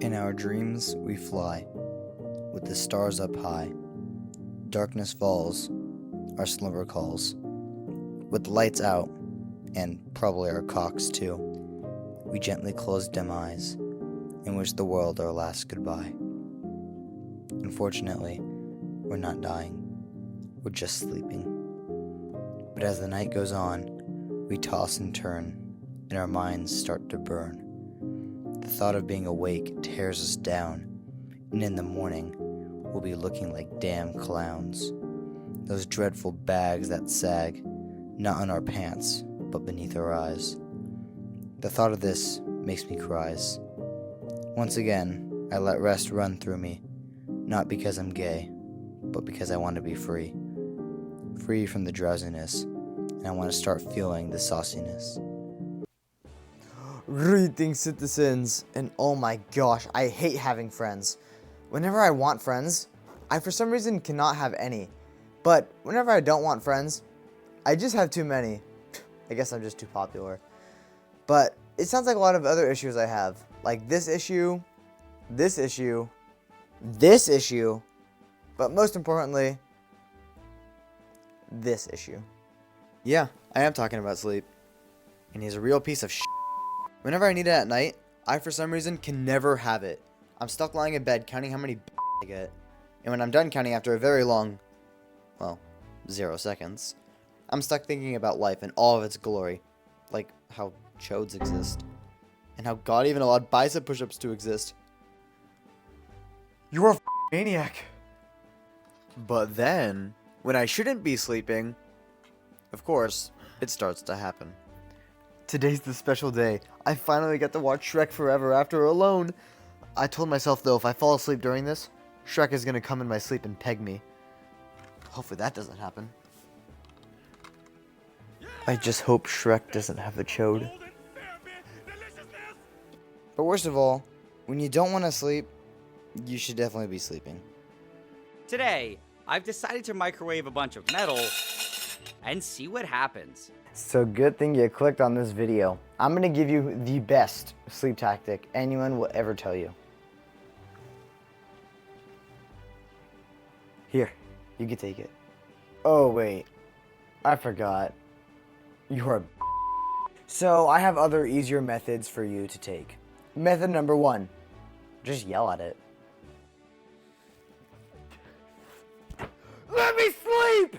In our dreams we fly, with the stars up high. Darkness falls, our slumber calls. With lights out, and probably our cocks too, we gently close dim eyes, and wish the world our last goodbye. Unfortunately, we're not dying, we're just sleeping. But as the night goes on, we toss and turn, and our minds start to burn. The thought of being awake tears us down, and in the morning, we'll be looking like damn clowns. Those dreadful bags that sag, not on our pants, but beneath our eyes. The thought of this makes me cries. Once again, I let rest run through me, not because I'm gay, but because I want to be free. Free from the drowsiness, and I want to start feeling the sauciness. Greetings, citizens, and oh my gosh, I hate having friends. Whenever I want friends, I for some reason cannot have any. But whenever I don't want friends, I just have too many. I guess I'm just too popular. But it sounds like a lot of other issues I have. Like this issue, this issue, this issue, but most importantly, this issue. Yeah, I am talking about sleep. And he's a real piece of shit. Whenever I need it at night, I for some reason can never have it. I'm stuck lying in bed counting how many I get. And when I'm done counting after a very long, 0 seconds, I'm stuck thinking about life in all of its glory. Like how chodes exist. And how God even allowed bicep push-ups to exist. You're a maniac. But then, when I shouldn't be sleeping, of course, it starts to happen. Today's the special day. I finally get to watch Shrek Forever After alone. I told myself, though, if I fall asleep during this, Shrek is going to come in my sleep and peg me. Hopefully that doesn't happen. I just hope Shrek doesn't have the chode. But worst of all, when you don't want to sleep, you should definitely be sleeping. Today, I've decided to microwave a bunch of metal and see what happens. So good thing you clicked on this video. I'm going to give you the best sleep tactic anyone will ever tell you. Here, you can take it. Oh wait, I forgot. You're a So I have other easier methods for you to take. Method number 1, just yell at it. Let me sleep!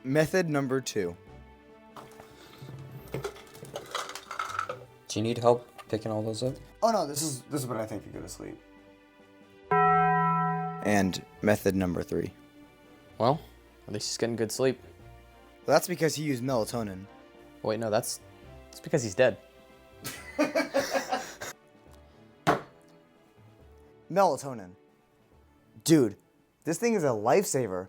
Method number 2. Do you need help picking all those up? Oh no, this is when I think you're gonna sleep. And method number 3. Well, at least he's getting good sleep. Well, that's because he used melatonin. Wait, no, that's because he's dead. Melatonin. Dude, this thing is a lifesaver.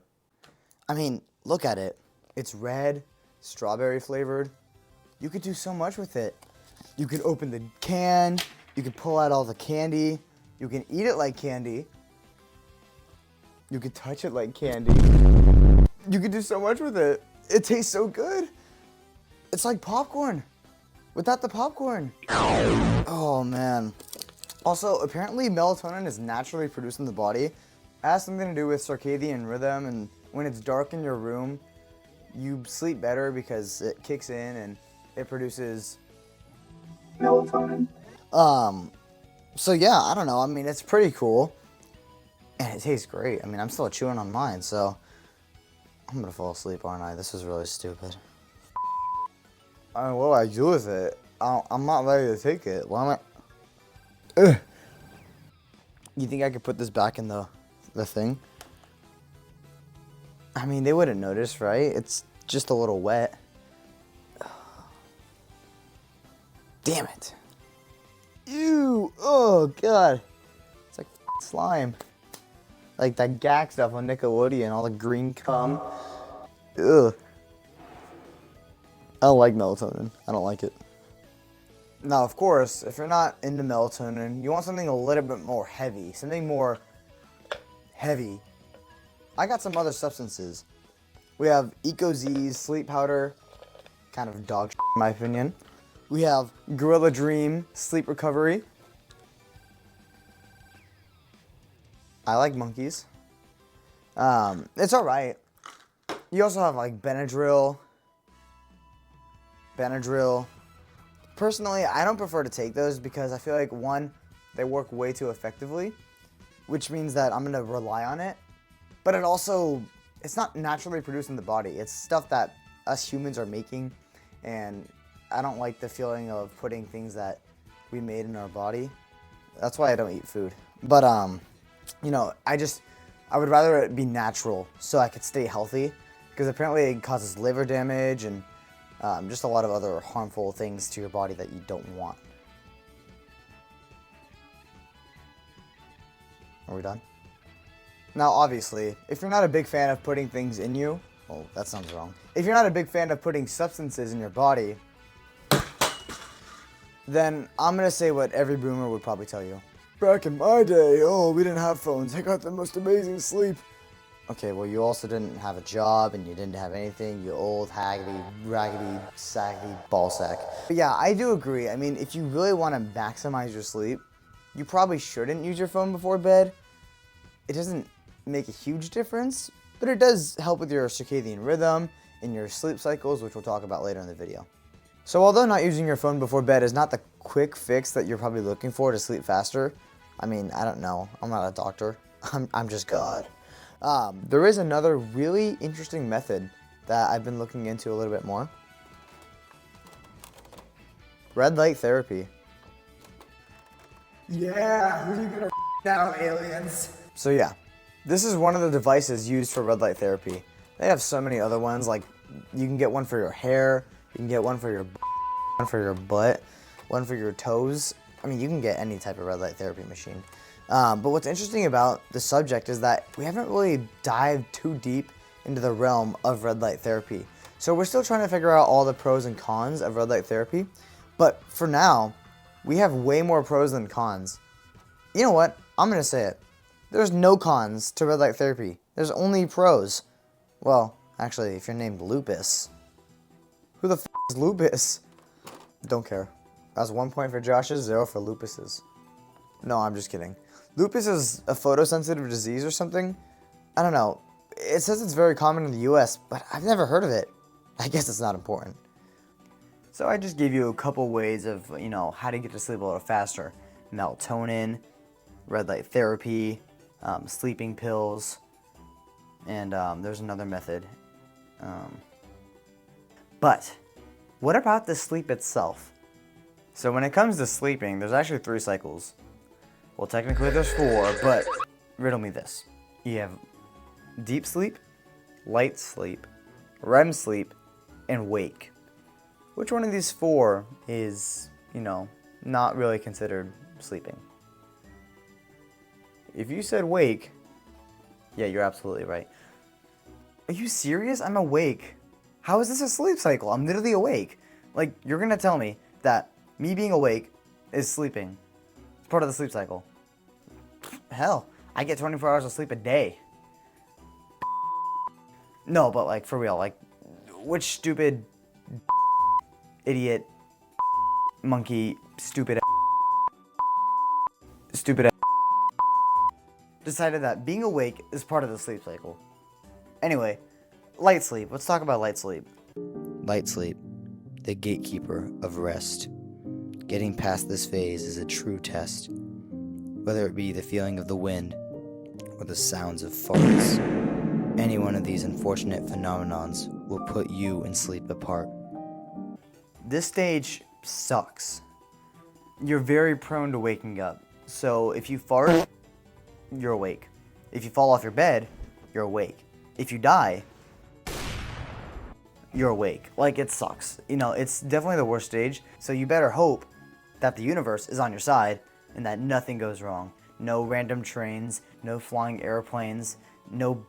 I mean, look at it. It's red, strawberry flavored. You could do so much with it. You could open the can, you could pull out all the candy, you can eat it like candy, you could touch it like candy. You could do so much with it. It tastes so good. It's like popcorn, without the popcorn. Oh man. Also, apparently melatonin is naturally produced in the body. It has something to do with circadian rhythm, and when it's dark in your room, you sleep better because it kicks in and it produces melatonin. So yeah, I don't know. I mean, it's pretty cool. And it tastes great. I mean, I'm still chewing on mine, so I'm gonna fall asleep, aren't I? This is really stupid. I mean, what do I do with it? I'm not ready to take it. Why am I? Ugh. You think I could put this back in the thing? I mean, they wouldn't notice, right? It's just a little wet. Damn it. Ew. Oh, God. It's like slime. Like that gag stuff on Nickelodeon, all the green cum. Ugh. I don't like melatonin. I don't like it. Now, of course, if you're not into melatonin, you want something a little bit more heavy. Something more heavy. I got some other substances. We have EcoZ's sleep powder. Kind of dog shit, in my opinion. We have Gorilla Dream Sleep Recovery. I like monkeys. It's all right. You also have like Benadryl. Personally, I don't prefer to take those because I feel like, one, they work way too effectively, which means that I'm going to rely on it. But it's not naturally produced in the body. It's stuff that us humans are making, and I don't like the feeling of putting things that we made in our body. That's why I don't eat food. But, you know, I would rather it be natural so I could stay healthy, because apparently it causes liver damage and just a lot of other harmful things to your body that you don't want. Are we done? Now, obviously, if you're not a big fan of putting things in you, oh, that sounds wrong. If you're not a big fan of putting substances in your body, then I'm gonna say what every boomer would probably tell you. Back in my day, we didn't have phones. I got the most amazing sleep. Okay, well, you also didn't have a job and you didn't have anything, you old, haggity, raggedy, saggy ballsack. But yeah, I do agree. I mean, if you really want to maximize your sleep, you probably shouldn't use your phone before bed. It doesn't make a huge difference, but it does help with your circadian rhythm and your sleep cycles, which we'll talk about later in the video. So although not using your phone before bed is not the quick fix that you're probably looking for to sleep faster, I mean, I don't know. I'm not a doctor. I'm just God. There is another really interesting method that I've been looking into a little bit more. Red light therapy. Yeah, who are you gonna now, aliens? So yeah, this is one of the devices used for red light therapy. They have so many other ones, like you can get one for your hair, you can get one for your one for your butt, one for your toes. I mean, you can get any type of red light therapy machine. But what's interesting about the subject is that we haven't really dived too deep into the realm of red light therapy. So we're still trying to figure out all the pros and cons of red light therapy. But for now, we have way more pros than cons. You know what? I'm going to say it. There's no cons to red light therapy. There's only pros. Well, actually, if you're named Lupus. Who the f*** is Lupus? Don't care. That's 1 point for Josh's, 0 for Lupus's. No, I'm just kidding. Lupus is a photosensitive disease or something? I don't know. It says it's very common in the US, but I've never heard of it. I guess it's not important. So I just gave you a couple ways of, how to get to sleep a little faster. Melatonin, red light therapy, sleeping pills, and there's another method. But what about the sleep itself? So when it comes to sleeping, there's actually 3 cycles. Well, technically there's 4, but riddle me this. You have deep sleep, light sleep, REM sleep, and wake. Which one of these 4 is, not really considered sleeping? If you said wake, yeah, you're absolutely right. Are you serious? I'm awake. How is this a sleep cycle? I'm literally awake. Like, you're gonna tell me that me being awake is sleeping. It's part of the sleep cycle. Hell, I get 24 hours of sleep a day. No, but like, for real, like, which stupid idiot monkey stupid decided that being awake is part of the sleep cycle? Anyway, light sleep. Let's talk about light sleep. Light sleep, the gatekeeper of rest. Getting past this phase is a true test, whether it be the feeling of the wind or the sounds of farts. Any one of these unfortunate phenomenons will put you and sleep apart. This stage sucks. You're very prone to waking up. So if you fart, you're awake. If you fall off your bed, you're awake. If you die, you're awake. Like, it sucks. It's definitely the worst stage. So you better hope that the universe is on your side and that nothing goes wrong. No random trains, no flying airplanes, no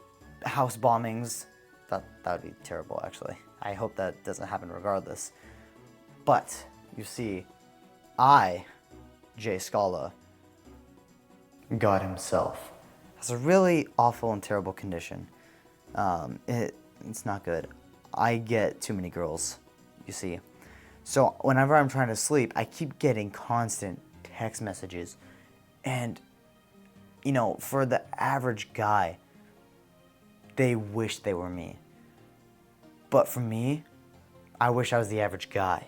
house bombings. That would be terrible, actually. I hope that doesn't happen regardless. But, you see, I, Jay Scala, God himself, has a really awful and terrible condition. It's not good. I get too many girls, you see. So whenever I'm trying to sleep, I keep getting constant text messages. And, you know, for the average guy, they wish they were me. But for me, I wish I was the average guy.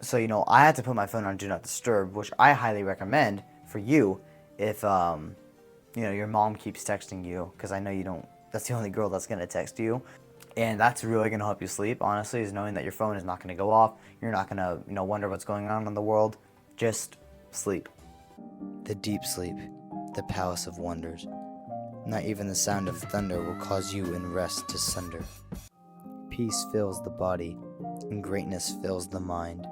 So, you know, I had to put my phone on Do Not Disturb, which I highly recommend for you if, you know, your mom keeps texting you, because I know you don't, that's the only girl that's going to text you. And that's really going to help you sleep, honestly, is knowing that your phone is not going to go off. You're not going to, you know, wonder what's going on in the world. Just sleep. The deep sleep, the palace of wonders. Not even the sound of thunder will cause you in rest to sunder. Peace fills the body, and greatness fills the mind.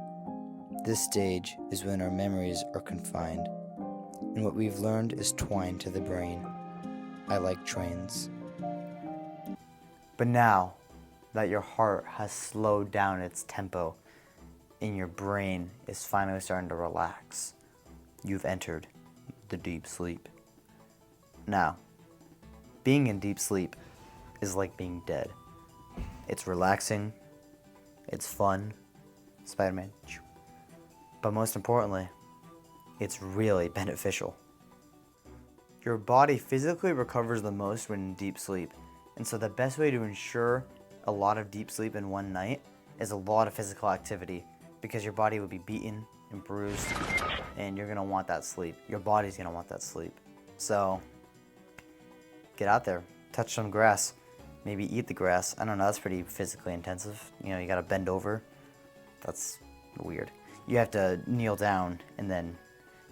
This stage is when our memories are confined, and what we've learned is twined to the brain. I like trains. But now that your heart has slowed down its tempo and your brain is finally starting to relax, you've entered the deep sleep. Now, being in deep sleep is like being dead. It's relaxing, it's fun, Spider-Man, but most importantly, it's really beneficial. Your body physically recovers the most when in deep sleep, and so the best way to ensure a lot of deep sleep in one night is a lot of physical activity, because your body will be beaten and bruised, and you're gonna want that sleep. Your body's gonna want that sleep. So, get out there, touch some grass, maybe eat the grass. I don't know, that's pretty physically intensive. You know, you gotta bend over. That's weird. You have to kneel down, and then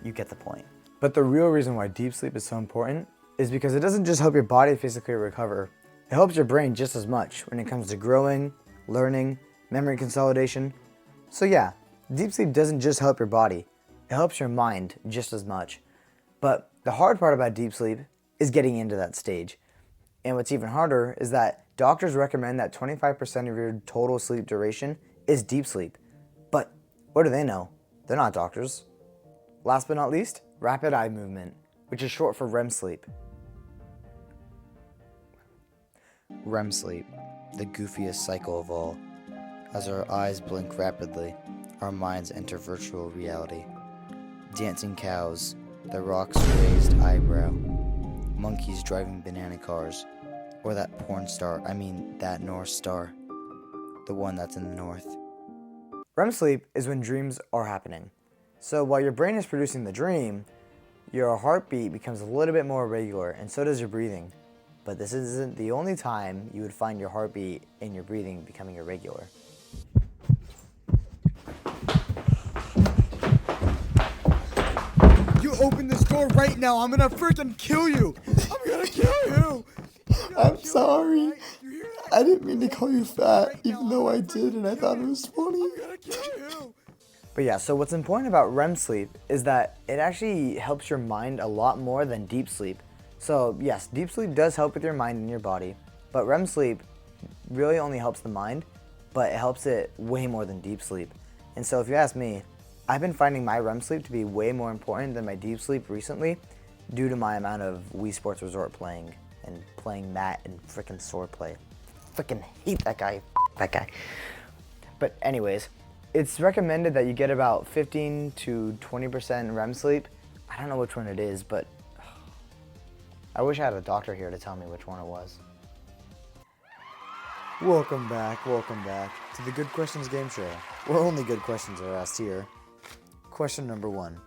you get the point. But the real reason why deep sleep is so important is because it doesn't just help your body physically recover, it helps your brain just as much when it comes to growing, learning, memory consolidation. So yeah, deep sleep doesn't just help your body, it helps your mind just as much. But the hard part about deep sleep is getting into that stage. And what's even harder is that doctors recommend that 25% of your total sleep duration is deep sleep. But what do they know? They're not doctors. Last but not least, rapid eye movement, which is short for REM sleep. REM sleep, the goofiest cycle of all. As our eyes blink rapidly, our minds enter virtual reality. Dancing cows, the rock's raised eyebrow, monkeys driving banana cars, or that porn star, that North Star, the one that's in the north. REM sleep is when dreams are happening. So while your brain is producing the dream, your heartbeat becomes a little bit more regular, and so does your breathing. But this isn't the only time you would find your heartbeat and your breathing becoming irregular. You open this door right now, I'm gonna freaking kill you! I'm gonna kill you! I'm sorry. I didn't mean to call you fat, even though I did and I thought it was funny. I'm gonna kill you! But yeah, so what's important about REM sleep is that it actually helps your mind a lot more than deep sleep. So yes, deep sleep does help with your mind and your body, but REM sleep really only helps the mind, but it helps it way more than deep sleep. And so if you ask me, I've been finding my REM sleep to be way more important than my deep sleep recently due to my amount of Wii Sports Resort playing and playing that and frickin' swordplay. Frickin' hate that guy. That guy. But anyways, it's recommended that you get about 15 to 20% REM sleep. I don't know which one it is, but I wish I had a doctor here to tell me which one it was. Welcome back to the Good Questions game show, where only good questions are asked here. Question number 1.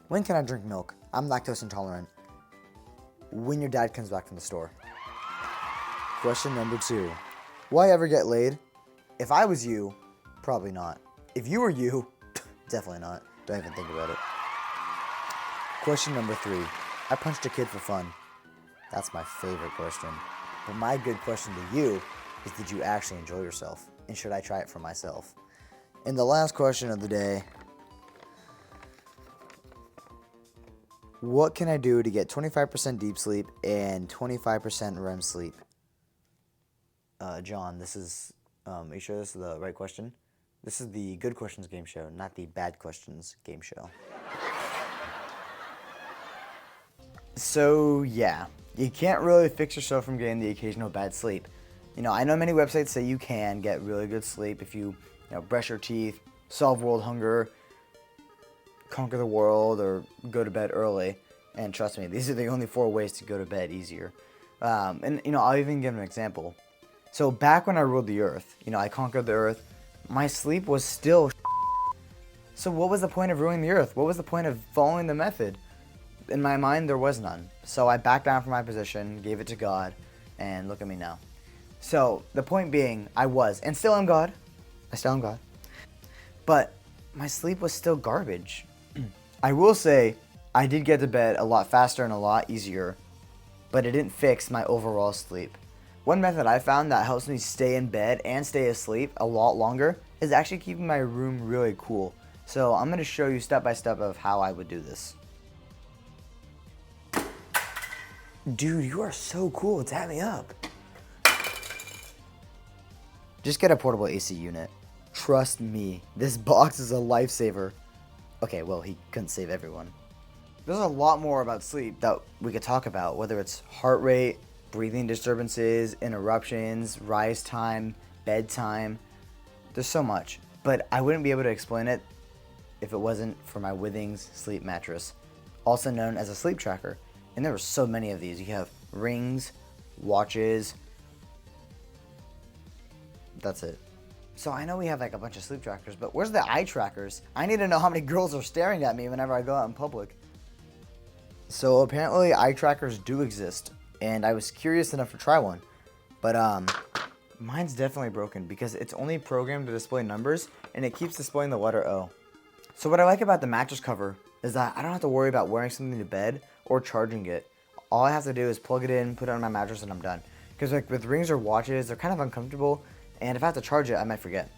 When can I drink milk? I'm lactose intolerant. When your dad comes back from the store. Question number 2. Will I ever get laid? If I was you, probably not. If you were you, definitely not. Don't even think about it. Question number 3. I punched a kid for fun. That's my favorite question. But my good question to you is, did you actually enjoy yourself? And should I try it for myself? And the last question of the day. What can I do to get 25% deep sleep and 25% REM sleep? John, this is, are you sure this is the right question? This is the Good Questions game show, not the Bad Questions game show. So yeah, you can't really fix yourself from getting the occasional bad sleep. You know, I know many websites say you can get really good sleep if you brush your teeth, solve world hunger, conquer the world, or go to bed early. And trust me, these are the only 4 ways to go to bed easier. And I'll even give an example. So back when I ruled the earth, I conquered the earth, my sleep was still So what was the point of ruling the earth? What was the point of following the method? In my mind, there was none. So I backed down from my position, gave it to God, and look at me now. So the point being, I was, and still am God. I still am God. But my sleep was still garbage. I will say, I did get to bed a lot faster and a lot easier, but it didn't fix my overall sleep. One method I found that helps me stay in bed and stay asleep a lot longer is actually keeping my room really cool. So I'm going to show you step by step of how I would do this. Dude, you are so cool. It's had me up. Just get a portable AC unit. Trust me, this box is a lifesaver. Okay, well, he couldn't save everyone. There's a lot more about sleep that we could talk about, whether it's heart rate, breathing disturbances, interruptions, rise time, bedtime. There's so much, but I wouldn't be able to explain it if it wasn't for my Withings sleep mattress, also known as a sleep tracker. And there were so many of these. You have rings, watches. That's it. So I know we have like a bunch of sleep trackers, but where's the eye trackers? I need to know how many girls are staring at me whenever I go out in public. So apparently eye trackers do exist, and I was curious enough to try one. But mine's definitely broken because it's only programmed to display numbers, and it keeps displaying the letter O. So what I like about the mattress cover is that I don't have to worry about wearing something to bed or charging it. All I have to do is plug it in, put it on my mattress, and I'm done. Because like with rings or watches, they're kind of uncomfortable, and if I have to charge it, I might forget.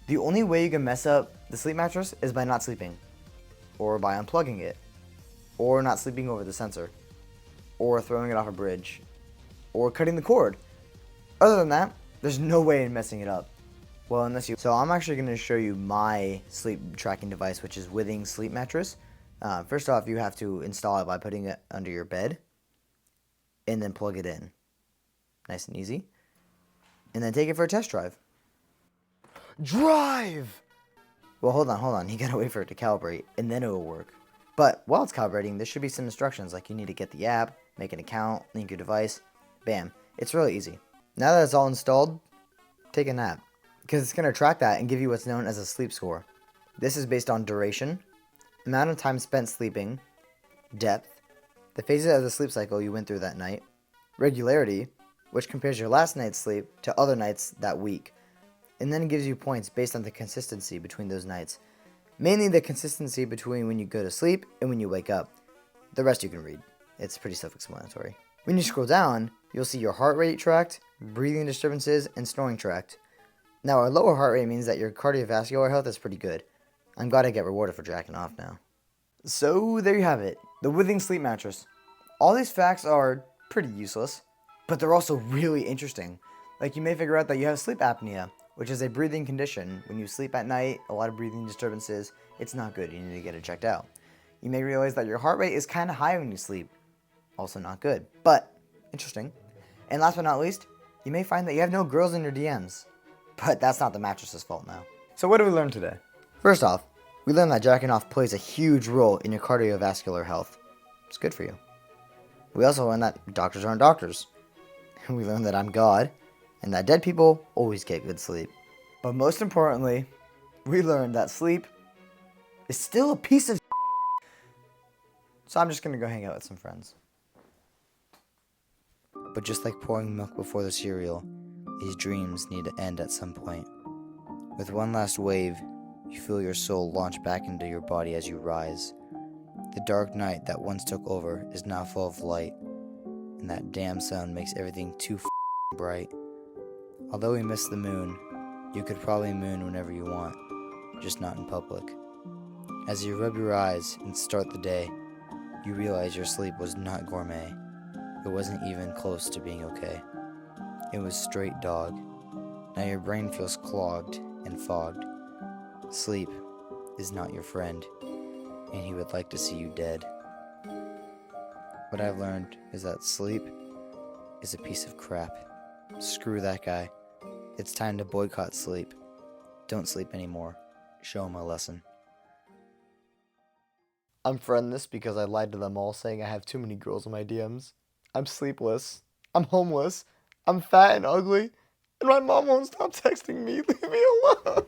The only way you can mess up the sleep mattress is by not sleeping, or by unplugging it, or not sleeping over the sensor, or throwing it off a bridge, or cutting the cord. Other than that, there's no way in messing it up. Well, unless you... So I'm actually going to show you my sleep tracking device, which is Withings Sleep Mattress. First off, you have to install it by putting it under your bed, and then plug it in. Nice and easy. And then take it for a test drive. Drive! Well, hold on. You gotta wait for it to calibrate, and then it will work. But while it's calibrating, there should be some instructions, like you need to get the app, make an account, link your device. Bam. It's really easy. Now that it's all installed, take a nap, because it's going to track that and give you what's known as a sleep score. This is based on duration, amount of time spent sleeping, depth, the phases of the sleep cycle you went through that night, regularity, which compares your last night's sleep to other nights that week, and then gives you points based on the consistency between those nights. Mainly the consistency between when you go to sleep and when you wake up. The rest you can read. It's pretty self-explanatory. When you scroll down, you'll see your heart rate tracked, breathing disturbances, and snoring tracked. Now, a lower heart rate means that your cardiovascular health is pretty good. I'm glad I get rewarded for jacking off now. So, there you have it. The Withings Sleep Mattress. All these facts are pretty useless, but they're also really interesting. Like, you may figure out that you have sleep apnea, which is a breathing condition. When you sleep at night, a lot of breathing disturbances, it's not good. You need to get it checked out. You may realize that your heart rate is kind of high when you sleep. Also not good, but interesting. And last but not least, you may find that you have no girls in your DMs. But that's not the mattress's fault now. So what did we learn today? First off, we learned that jacking off plays a huge role in your cardiovascular health. It's good for you. We also learned that doctors aren't doctors. We learned that I'm God, and that dead people always get good sleep. But most importantly, we learned that sleep is still a piece of So I'm just gonna go hang out with some friends. But just like pouring milk before the cereal, these dreams need to end at some point. With one last wave, you feel your soul launch back into your body as you rise. The dark night that once took over is now full of light, and that damn sun makes everything too bright. Although we miss the moon, you could probably moon whenever you want, just not in public. As you rub your eyes and start the day, you realize your sleep was not gourmet. It wasn't even close to being okay. It was straight dog. Now your brain feels clogged and fogged. Sleep is not your friend, and he would like to see you dead. What I've learned is that sleep is a piece of crap. Screw that guy. It's time to boycott sleep. Don't sleep anymore. Show him a lesson. I'm friendless because I lied to them all saying I have too many girls in my DMs. I'm sleepless. I'm homeless. I'm fat and ugly. And my mom won't stop texting me. Leave me alone.